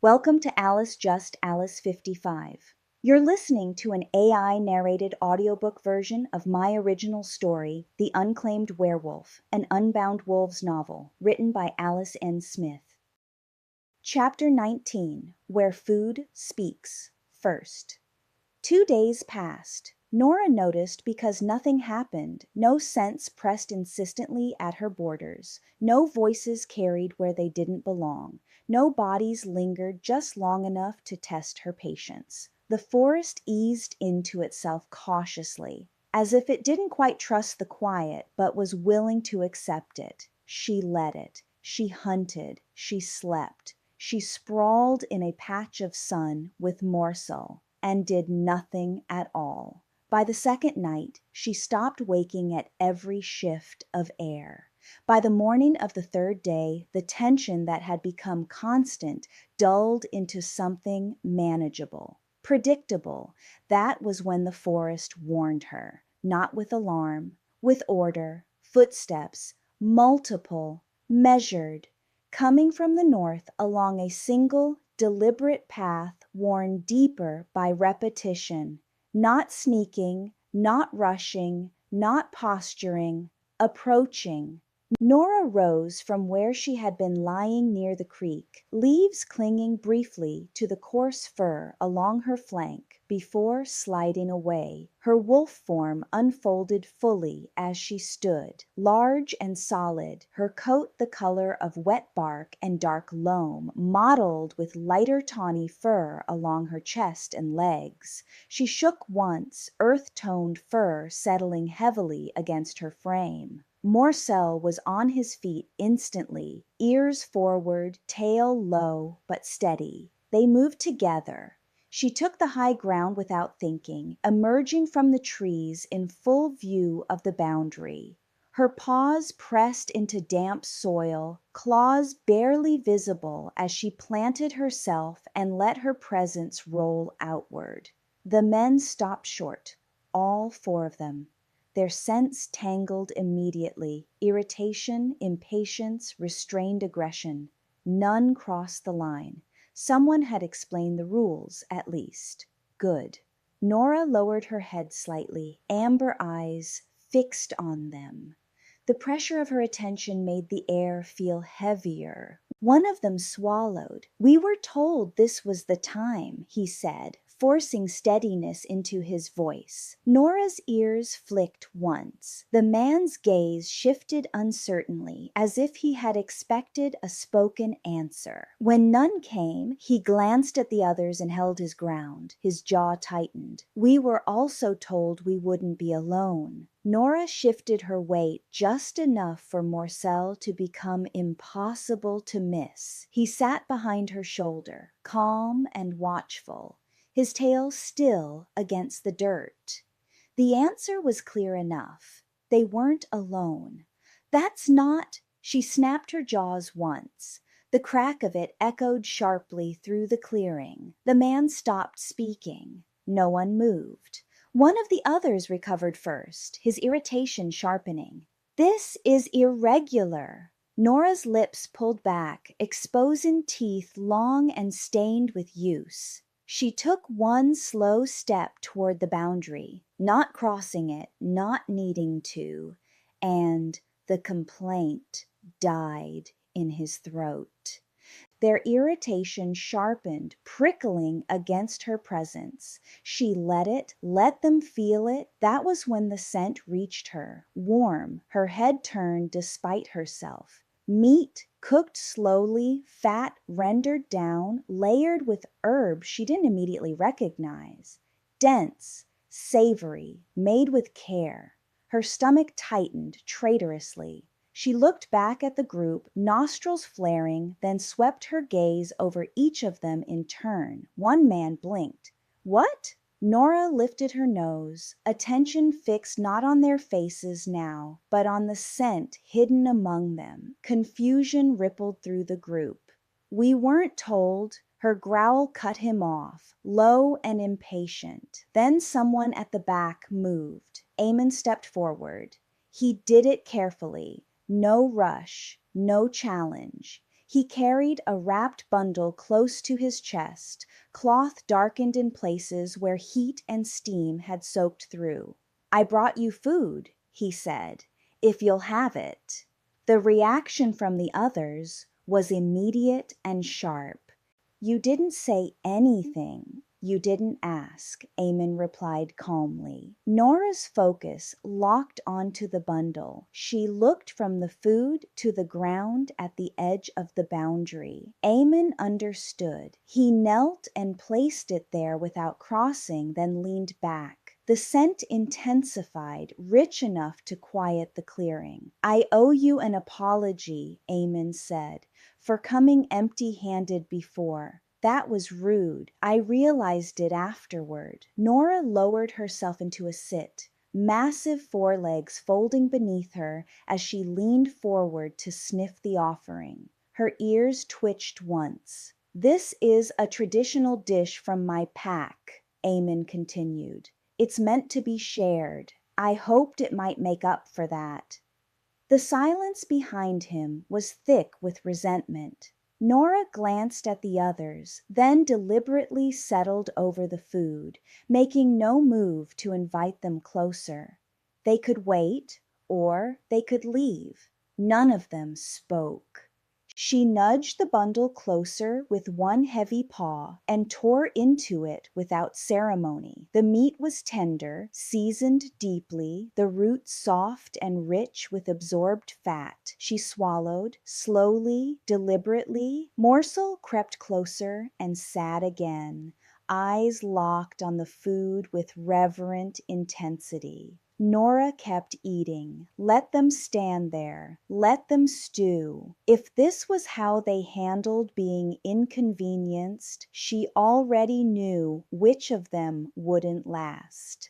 Welcome to Alice Just Alice 55. You're listening to an AI-narrated audiobook version of my original story, The Unclaimed Werewolf, an Unbound Wolves novel, written by Alice N. Smith. Chapter 19, Where Food Speaks, First. 2 days passed. Nora noticed because nothing happened, no scents pressed insistently at her borders, no voices carried where they didn't belong, no bodies lingered just long enough to test her patience. The forest eased into itself cautiously, as if it didn't quite trust the quiet but was willing to accept it. She let it. She hunted. She slept. She sprawled in a patch of sun with morsel and did nothing at all. By the second night, she stopped waking at every shift of air. By the morning of the third day, the tension that had become constant dulled into something manageable, predictable. That was when the forest warned her, not with alarm, with order, footsteps, multiple, measured, coming from the north along a single, deliberate path worn deeper by repetition. Not sneaking, not rushing, not posturing, approaching. Nora rose from where she had been lying near the creek, leaves clinging briefly to the coarse fur along her flank before sliding away. Her wolf form unfolded fully as she stood, large and solid, her coat the color of wet bark and dark loam, mottled with lighter tawny fur along her chest and legs. She shook once, earth-toned fur settling heavily against her frame. Morcel was on his feet instantly, ears forward, tail low but steady. They moved together. She took the high ground without thinking, emerging from the trees in full view of the boundary. Her paws pressed into damp soil, claws barely visible as she planted herself and let her presence roll outward. The men stopped short, all 4 of them. Their scents tangled immediately, irritation, impatience, restrained aggression. None crossed the line. Someone had explained the rules, at least. Good. Nora lowered her head slightly, amber eyes fixed on them. The pressure of her attention made the air feel heavier. One of them swallowed. "We were told this was the time," he said, forcing steadiness into his voice. Nora's ears flicked once. The man's gaze shifted uncertainly, as if he had expected a spoken answer. When none came, he glanced at the others and held his ground. His jaw tightened. "We were also told we wouldn't be alone." Nora shifted her weight just enough for Morcel to become impossible to miss. He sat behind her shoulder, calm and watchful, his tail still against the dirt. The answer was clear enough. They weren't alone. "That's not—" She snapped her jaws once. The crack of it echoed sharply through the clearing. The man stopped speaking. No one moved. One of the others recovered first, his irritation sharpening. "This is irregular." Nora's lips pulled back, exposing teeth long and stained with use. She took one slow step toward the boundary, not crossing it, not needing to, and the complaint died in his throat. Their irritation sharpened, prickling against her presence. She let it, let them feel it. That was when the scent reached her, warm, her head turned despite herself. Meat, cooked slowly, fat rendered down, layered with herbs she didn't immediately recognize. Dense, savory, made with care. Her stomach tightened traitorously. She looked back at the group, nostrils flaring, then swept her gaze over each of them in turn. One man blinked. "What?" Nora lifted her nose, attention fixed not on their faces now, but on the scent hidden among them. Confusion rippled through the group. "We weren't told." Her growl cut him off, low and impatient. Then someone at the back moved. Eamon stepped forward. He did it carefully. No rush, no challenge. He carried a wrapped bundle close to his chest, cloth darkened in places where heat and steam had soaked through. "I brought you food," he said, "if you'll have it." The reaction from the others was immediate and sharp. "You didn't say anything. You didn't ask," Eamon replied calmly. Nora's focus locked onto the bundle. She looked from the food to the ground at the edge of the boundary. Eamon understood. He knelt and placed it there without crossing, then leaned back. The scent intensified, rich enough to quiet the clearing. "I owe you an apology," Eamon said, "for coming empty-handed before. That was rude. I realized it afterward." Nora lowered herself into a sit, massive forelegs folding beneath her as she leaned forward to sniff the offering. Her ears twitched once. "This is a traditional dish from my pack," Eamon continued. "It's meant to be shared. I hoped it might make up for that." The silence behind him was thick with resentment. Nora glanced at the others, then deliberately settled over the food, making no move to invite them closer. They could wait, or they could leave. None of them spoke. She nudged the bundle closer with one heavy paw and tore into it without ceremony. The meat was tender, seasoned deeply, the roots soft and rich with absorbed fat. She swallowed, slowly, deliberately. Morsel crept closer and sat again, eyes locked on the food with reverent intensity. Nora kept eating. Let them stand there. Let them stew. If this was how they handled being inconvenienced, she already knew which of them wouldn't last.